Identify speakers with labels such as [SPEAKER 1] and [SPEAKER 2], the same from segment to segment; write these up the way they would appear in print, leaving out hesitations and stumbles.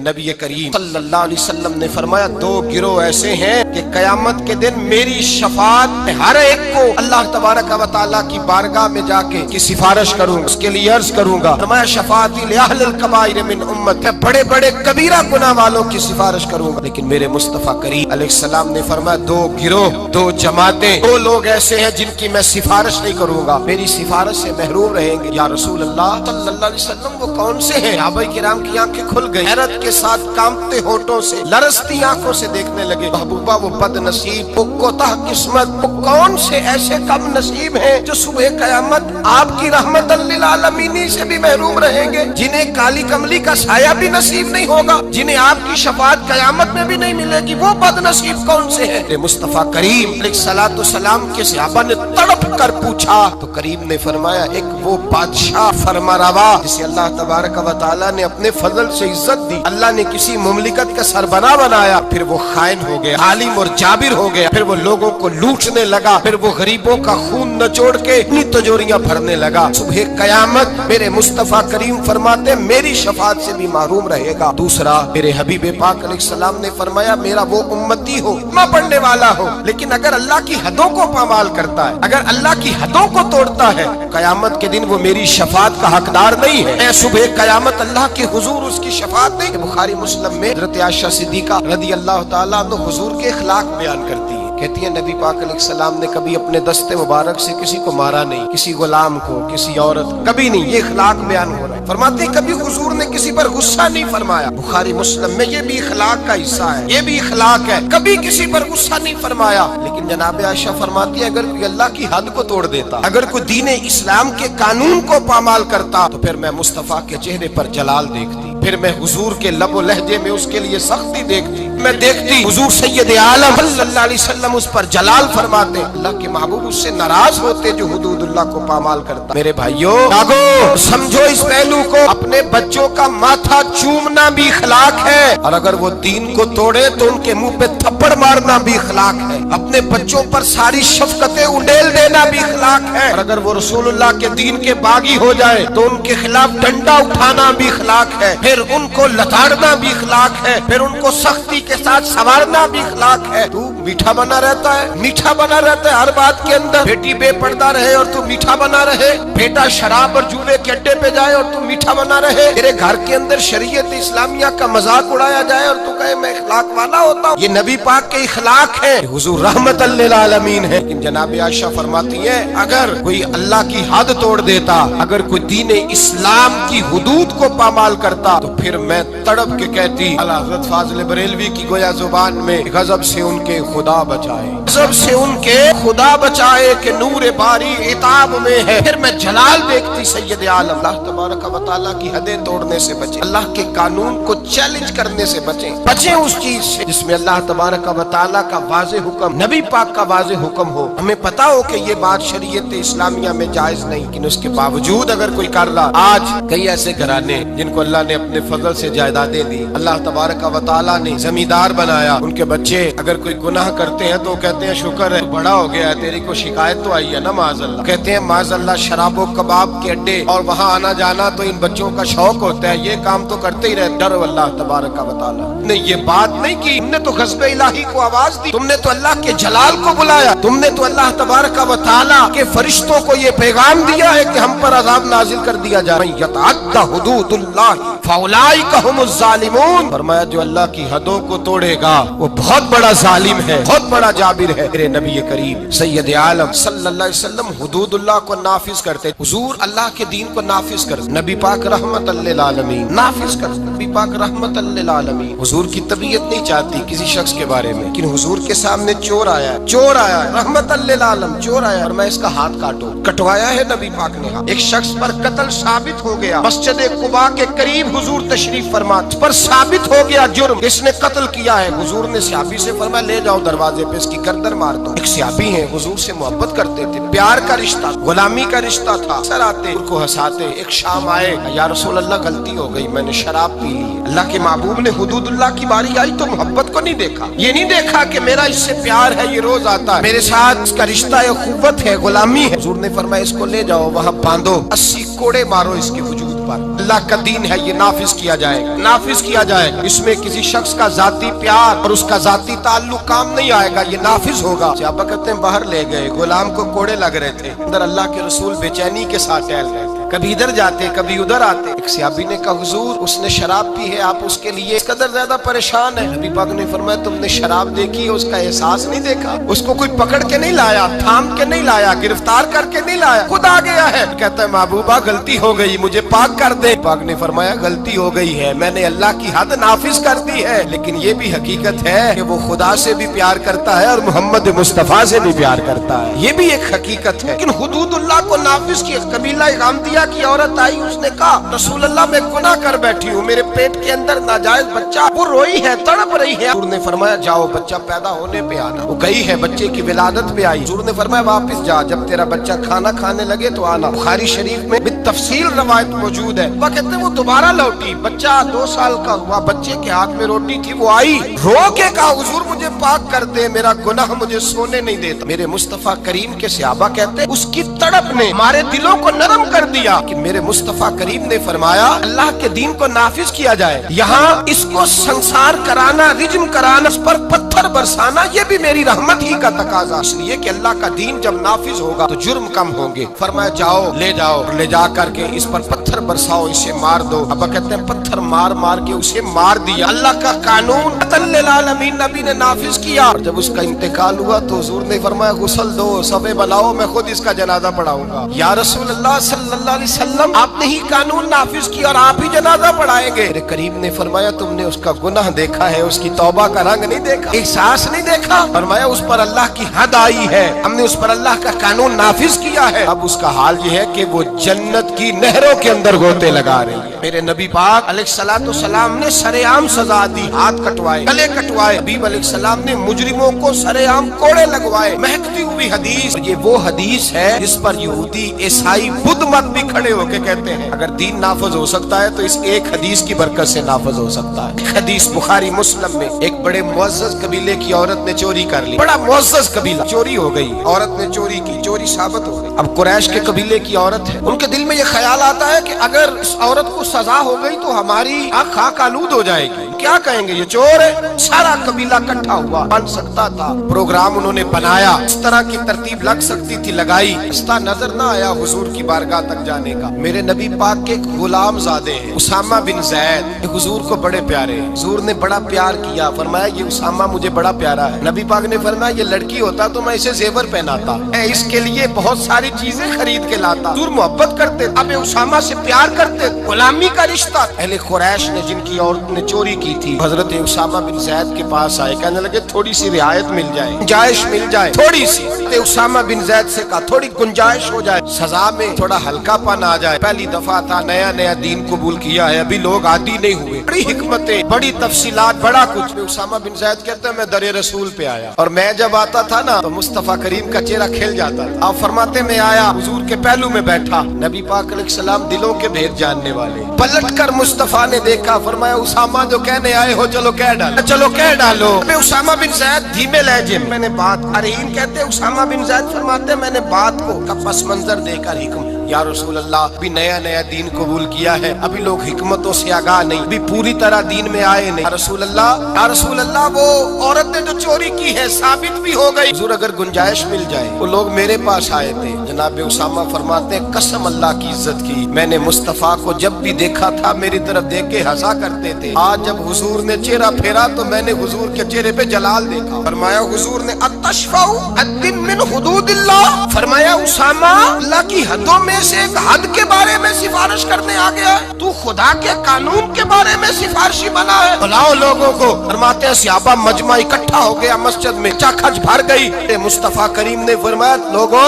[SPEAKER 1] نبی کریم صلی اللہ علیہ وسلم نے فرمایا دو گروہ ایسے ہیں کہ قیامت کے دن میری شفاعت میں ہر ایک کو اللہ تبارک و تعالیٰ کی بارگاہ میں جا کے کی سفارش کروں گا، اس کے لیے عرض کروں گا، فرمایا شفاعتی لأہل الکبائر من امت، میں بڑے بڑے کبیرہ گناہ والوں کی سفارش کروں گا، لیکن میرے مصطفیٰ کریم علیہ السلام نے فرمایا دو گروہ، دو جماعتیں، دو لوگ ایسے ہیں جن کی میں سفارش نہیں کروں گا، میری سفارش سے محروم رہیں گے۔ یا رسول اللہ صلی اللہ علیہ وسلم وہ کون سے ہیں؟ صحابہ کرام کی آنکھیں کھل گئی، حیرت کے ساتھ کانپتے ہونٹوں سے لرزتی آنکھوں سے دیکھنے لگے، محبوبہ وہ بد نصیب، وہ کوتاہ قسمت، وہ کون سے ایسے کم نصیب ہیں جو صبح قیامت آپ کی رحمت للعالمین سے بھی محروم رہیں گے، جنہیں کالی کملی کا سایہ بھی نصیب نہیں ہوگا، جنہیں آپ کی شفاعت قیامت میں بھی نہیں ملے گی، وہ بد نصیب کون سے ہیں؟ مصطفیٰ کریم علیہ الصلوۃ والسلام کے صحابہ نے تڑپ کر پوچھا تو کریم نے فرمایا ایک وہ بادشاہ فرمانروا جسے اللہ تبارک و تعالیٰ نے اپنے فضل سے عزت دی، اللہ نے کسی مملکت کا سربراہ بنایا، پھر وہ خائن ہو گیا، عالم اور جابر ہو گیا، پھر وہ لوگوں کو لوٹنے لگا، پھر وہ غریبوں کا خون نچوڑ کے اپنی تجوریاں بھرنے لگا، صبح قیامت میرے مصطفیٰ کریم فرماتے میری شفاعت سے بھی محروم رہے گا۔ دوسرا میرے حبیب پاک علیہ السلام نے فرمایا میرا وہ امتی ہو، کلمہ پڑھنے والا ہو، لیکن اگر اللہ کی حدوں کو پامال کرتا ہے، اگر اللہ کی حدوں کو توڑتا ہے، قیامت کے دن وہ میری شفاعت کا حقدار نہیں ہے، میں صبح قیامت اللہ کے حضور اس کی شفاعت نہیں۔ بخاری مسلم میں حضرت عائشہ صدیقہ رضی اللہ تعالیٰ عنہ حضور کے اخلاق بیان کرتی ہے، کہتی ہے نبی پاک علیہ السلام نے کبھی اپنے دستے مبارک سے کسی کو مارا نہیں، کسی غلام کو، کسی عورت، کبھی نہیں، یہ اخلاق بیان ہو رہا ہے۔ فرماتے ہیں کبھی حضور نے کسی پر غصہ نہیں فرمایا، بخاری مسلم میں یہ بھی اخلاق کا حصہ ہے، یہ بھی اخلاق ہے، کبھی کسی پر غصہ نہیں فرمایا۔ لیکن جناب عائشہ فرماتی ہے اگر کوئی اللہ کی حد کو توڑ دیتا، اگر کوئی دین اسلام کے قانون کو پامال کرتا تو پھر میں مصطفیٰ کے چہرے پر جلال دیکھتی، پھر میں حضور کے لب و لہجے میں اس کے لیے سختی دیکھتی، میں دیکھتی حضور سید عالم صلی اللہ علیہ وسلم اس پر جلال فرماتے، اللہ کے محبوب اس سے ناراض ہوتے جو حدود اللہ کو پامال کرتا۔ میرے بھائیوں جاگو، سمجھو اس پہلو کو، اپنے بچوں کا ماتھا چومنا بھی اخلاق ہے، اور اگر وہ دین کو توڑے تو ان کے منہ پہ تھپڑ مارنا بھی اخلاق ہے، اپنے بچوں پر ساری شفقتیں انڈیل دینا بھی اخلاق ہے، اور اگر وہ رسول اللہ کے دین کے باغی ہو جائے تو ان کے خلاف ڈنڈا اٹھانا بھی اخلاق ہے، پھر ان کو لتاڑنا بھی اخلاق ہے، پھر ان کو سختی کے ساتھ سنوارنا بھی اخلاق ہے۔ تو میٹھا بنا رہتا ہے، میٹھا بنا رہتا ہے ہر بات کے اندر، بیٹی بے پردہ رہے اور تو میٹھا بنا رہے، بیٹا شراب اور جوئے کے اڈے پہ جائے اور تو میٹھا بنا رہے، تیرے گھر کے اندر شریعت اسلامیہ کا مذاق اڑایا جائے اور تو کہے میں اخلاق والا ہوتا ہوں، یہ نبی پاک کے اخلاق ہے، حضور رحمت للعالمین ہے۔ لیکن جناب عائشہ فرماتی ہے اگر کوئی اللہ کی حد توڑ دیتا، اگر کوئی دین اسلام کی حدود کو پامال کرتا تو پھر میں تڑپ کے کہتی اللہ حضرت فاضل بریلوی کی گویا زبان میں غضب سے ان کے خدا بچائے، غضب سے ان کے خدا بچائے کہ نور باری عتاب میں ہے، پھر میں جلال دیکھتی سید عالم۔ اللہ تبارک و تعالیٰ کی حدیں توڑنے سے بچیں، اللہ کے قانون کو چیلنج کرنے سے بچیں، بچیں اس چیز سے جس میں اللہ تبارک و تعالیٰ کا واضح حکم، نبی پاک کا واضح حکم ہو، ہمیں پتا ہو کہ یہ بات شریعت اسلامیہ میں جائز نہیں، لیکن اس کے باوجود اگر کوئی کر رہا، آج کئی ایسے گھرانے جن کو اللہ نے اپنے فضل سے جائیدادیں دی، اللہ تبارک و تعالیٰ نے زمیندار بنایا، ان کے بچے اگر کوئی گناہ کرتے ہیں تو کہتے ہیں شکر ہے بڑا ہو گیا ہے، تیری کو شکایت تو آئی ہے نا معاذ اللہ، کہتے ہیں معاذ اللہ شراب و کباب کے اڈے اور وہاں آنا جانا تو ان بچوں کا شوق ہوتا ہے، یہ کام تو کرتے ہی رہتے۔ ڈر اللہ تبارک و تعالیٰ نے یہ بات نہیں کی، تم نے تو غضب الہی کو آواز دی، تم نے تو اللہ کے جلال کو بلایا، تم نے تو اللہ تبارک و تعالیٰ کے فرشتوں کو یہ پیغام دیا ہے کہ ہم پر عذاب نازل کر دیا جائے، من یتعد حدود اللہ فاولئک هم الظالمون، فرمایا جو اللہ کی حدوں کو توڑے گا وہ بہت بڑا ظالم ہے، بہت بڑا جابر ہے۔ میرے نبی کریم سید عالم صلی اللہ علیہ وسلم حدود اللہ کو نافذ کرتے، حضور اللہ کے دین کو نافذ کرتے، نبی پاک رحمت للعالمین نافذ کرتے، نبی پاک رحمت للعالمین۔ حضور کی طبیعت نہیں چاہتی کسی شخص کے بارے میں، لیکن حضور کے سامنے چور آیا ہے، چور آیا ہے، رحمت للعالم چور آیا اور میں اس کا ہاتھ کاٹو، کٹوایا ہے نبی پاک نے۔ ایک شخص پر قتل ثابت ہو گیا، مسجد قباء کے قریب حضور تشریف فرما، پر ثابت ہو گیا جرم، اس نے قتل کیا ہے، حضور نے صحابی سے فرمایا لے جاؤ دروازے پہ اس کی گردن مار دو۔ ایک صحابی ہیں حضور سے محبت کرتے تھے، پیار کا رشتہ، غلامی کا رشتہ تھا، اکثر آتے ان کو ہنساتے، ایک شام آئے یا رسول اللہ غلطی ہو گئی میں نے شراب پی لی، اللہ کے محبوب نے حدود اللہ کی باری آئی تو محبت کو نہیں دیکھا، یہ نہیں دیکھا کہ میرا اس سے پیار ہے، یہ روز آتا ہے میرے ساتھ، اس کا رشتہ ہے، قوت ہے، غلامی ہے، حضور نے فرمایا اس کو لے جاؤ وہاں باندھو، 80 کوڑے مارو اس کے وجود پر۔ اللہ کا دین ہے یہ نافذ کیا جائے، نافذ کیا جائے، اس میں کسی شخص کا ذاتی پیار اور اس کا ذاتی تعلق کام نہیں آئے گا، یہ نافذ ہوگا۔ صحابہ کہتے ہیں باہر لے گئے، غلام کو کوڑے لگ رہے تھے، اندر اللہ کے رسول بے چینی کے ساتھ ٹہل رہے تھے، کبھی ادھر جاتے کبھی ادھر آتے۔ ایک صحابی نے کہا حضور اس نے شراب پی ہے، آپ اس کے لیے اس قدر زیادہ پریشان ہے؟ نبی پاک نے فرمایا تم نے شراب دیکھی ہے، اس کا احساس نہیں دیکھا؟ اس کو کوئی پکڑ کے نہیں لایا، تھام کے نہیں لایا، گرفتار کر کے نہیں لایا، خود آ گیا ہے۔ کہتا ہے محبوبہ غلطی ہو گئی، مجھے پاک کر دے۔ پاک نے فرمایا غلطی ہو گئی ہے، میں نے اللہ کی حد نافذ کر دی ہے، لیکن یہ بھی حقیقت ہے کہ وہ خدا سے بھی پیار کرتا ہے اور محمد مصطفیٰ سے بھی پیار کرتا ہے، یہ بھی ایک حقیقت ہے۔ لیکن حدود اللہ کو نافذ کیا۔ قبیلہ غامدیہ کی عورت آئی، اس نے کہا رسول اللہ میں گناہ کر بیٹھی ہوں، میرے پیٹ کے اندر ناجائز بچہ، وہ روئی ہے، تڑپ رہی ہے۔ حضور نے فرمایا جاؤ بچہ پیدا ہونے پہ آنا۔ وہ گئی ہے، بچے کی ولادت پہ آئی۔ حضور نے فرمایا واپس جا، جب تیرا بچہ کھانا کھانے لگے تو آنا۔ بخاری شریف میں بالتفصیل روایت موجود ہے۔ وہ کہتے ہیں وہ دوبارہ لوٹی، بچہ 2 سال کا ہوا، بچے کے ہاتھ میں روٹی تھی، وہ آئی رو کے کہا حضور مجھے پاک کر دے، میرا گناہ مجھے سونے نہیں دیتا۔ میرے مصطفیٰ کریم کے صحابہ کہتے ہیں اس کی تڑپ نے ہمارے دلوں کو نرم کر دیا کہ میرے مصطفیٰ کریم نے فرمایا اللہ کے دین کو نافذ کیا جائے، یہاں اس کو سنسار کرانا، رجم کرانا، اس پر پتھر برسانا، یہ بھی میری رحمت ہی کا تقاضا، اس لیے کہ اللہ کا دین جب نافذ ہوگا تو جرم کم ہوں گے۔ فرمایا جاؤ لے جاؤ، لے جا کر کے اس پر پتھر برساؤ، اسے مار دو۔ ابا کہتے ہیں پتھر مار مار کے اسے مار دیا۔ اللہ کا قانون للعالمین نبی نے نافذ کیا، اور جب اس کا انتقال ہوا تو حضور نے فرمایا غسل دو، سبے بلاؤ، میں خود اس کا جنازہ پڑھاؤں گا۔ یا رسول اللہ صلی اللہ علیہ وسلم آپ نے ہی قانون نافذ کیا اور آپ ہی جنازہ پڑھائیں گے؟ میرے کریم نے فرمایا تم نے اس کا گناہ دیکھا ہے، اس کی توبہ کا رنگ نہیں دیکھا، احساس نہیں دیکھا؟ فرمایا اس پر اللہ کی حد آئی ہے، ہم نے اس پر اللہ کا قانون نافذ کیا ہے، اب اس کا حال یہ ہے کہ وہ جنت کی نہروں کے اندر گوتے لگا رہی ہے۔ میرے نبی پاک علیہ الصلوۃ والسلام نے سرے عام سزا دی، ہاتھ کٹوائے، گلے کٹوائے، حبیب علیہ السلام نے مجرموں کو سرے عام کوڑے لگوائے۔ مہکتی ہوئی حدیث، یہ وہ حدیث ہے جس پر یہودی عیسائی بدھ مت بھی کھڑے ہو کے کہتے ہیں اگر دین نافذ ہو سکتا ہے تو اس ایک حدیث کی برکت سے نافذ ہو سکتا ہے۔ ایک حدیث بخاری مسلم میں، ایک بڑے معزز قبیلے کی عورت نے چوری کر لی، بڑا معزز قبیلہ، چوری ہو گئی، عورت نے چوری کی، چوری ثابت ہو گئی۔ اب قریش کے قبیلے کی عورت ہے، ان کے دل میں یہ خیال آتا ہے کہ اگر اس عورت کو سزا ہو گئی تو ہماری آنکھ خاک آلود ہو جائے گی، کیا کہیں گے یہ چور ہے۔ سارا قبیلہ اکٹھا ہوا، بن سکتا تھا، پروگرام انہوں نے بنایا، اس طرح کی ترتیب لگ سکتی تھی، لگائی، رستہ نظر نہ آیا حضور کی بارگاہ تک جانے کا۔ میرے نبی پاک کے ایک غلام زادے ہیں اسامہ بن زید، حضور کو بڑے پیارے ہیں، حضور نے بڑا پیار کیا، فرمایا یہ اسامہ مجھے بڑا پیارا ہے۔ نبی پاک نے فرمایا یہ لڑکی ہوتا تو میں اسے زیور پہناتا، میں اس کے لیے بہت ساری چیزیں خرید کے لاتا۔ حضور محبت کرتے، اب اسامہ سے پیار کرتے، غلامی کا رشتہ۔ اہل قریش نے جن کی عورت نے چوری کی تھی حضرت اسامہ بن زید کے پاس آئے، کہنے لگے تھوڑی سی رعایت مل جائے، گنجائش مل جائے تھوڑی سی۔ اسامہ بن زید سے کہا تھوڑی گنجائش ہو جائے، سزا میں تھوڑا ہلکا پن آ جائے، پہلی دفعہ تھا، نیا نیا دین قبول کیا ہے، ابھی لوگ عادی نہیں ہوئے، بڑی حکمتیں، بڑی تفصیلات، بڑا کچھ۔ اسامہ بن زید کہتے ہیں میں در رسول پہ آیا، اور میں جب آتا تھا نا تو مصطفیٰ کریم کا چہرہ کھل جاتا تھا۔ آپ فرماتے میں آیا، حضور کے پہلو میں بیٹھا، نبی پاک علیہ السلام دلوں کے بھید جاننے والے، پلٹ کر مصطفیٰ نے دیکھا، فرمایا اسامہ جو کہنے آئے ہو چلو کہہ ڈالو، چلو کہہ ڈالو۔ میں اسامہ بن زید دھیمے لہجے میں نے بات، ارہین کہتے اسامہ بن زید فرماتے میں نے بات کو کا پس منظر دے کر حکم، یا رسول اللہ ابھی نیا نیا دین قبول کیا ہے، ابھی لوگ حکمتوں سے آگاہ نہیں، ابھی پوری طرح دین میں آئے نہیں۔ یا رسول اللہ وہ عورت نے جو چوری کی ہے ثابت بھی ہو گئی، حضور اگر گنجائش مل جائے، وہ لوگ میرے پاس آئے تھے۔ جناب اسامہ فرماتے ہیں قسم اللہ کی عزت کی، میں نے مصطفیٰ کو جب بھی دیکھا تھا میری طرف دیکھ کے ہنسا کرتے تھے، آج جب حضور نے چہرہ پھیرا تو میں نے حضور کے چہرے پہ جلال دیکھا۔ فرمایا حضور نے اتشفع حد من حدود اللہ، فرمایا اسامہ اللہ کی حدوں میں سے ایک حد کے بارے میں سفارش کرنے آ گیا ہے، تو خدا کے قانون کے بارے میں سفارشی بنا ہے، بلاؤ لوگوں کو۔ فرماتے ہیں صحابہ مجمع اکٹھا ہو گیا مسجد میں، چاکھچ بھر گئی۔ مصطفیٰ کریم نے فرمایا لوگوں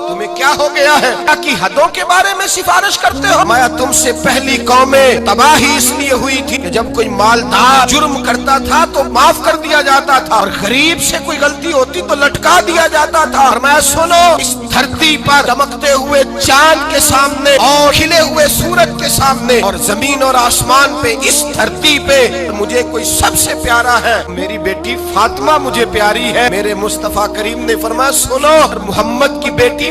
[SPEAKER 1] تمہیں کیا ہو گیا ہے، اللہ کی حدوں کے بارے میں سفارش کرتے ہو؟ فرمایا تم سے پہلی قومیں تباہی اس لیے ہوئی تھی کہ جب کوئی مالدار جرم کرتا تھا تو معاف کر دیا جاتا تھا، اور غریب سے کوئی غلطی ہوتی تو لٹکا دیا جاتا تھا۔ فرمایا سنو، اس دھرتی پر چمکتے ہوئے چاند کے سامنے اور کھلے ہوئے سورج کے سامنے اور زمین اور آسمان پہ اس دھرتی پہ مجھے کوئی سب سے پیارا ہے، میری بیٹی فاطمہ مجھے پیاری ہے۔ میرے مصطفیٰ کریم نے فرمایا سنو، محمد کی بیٹی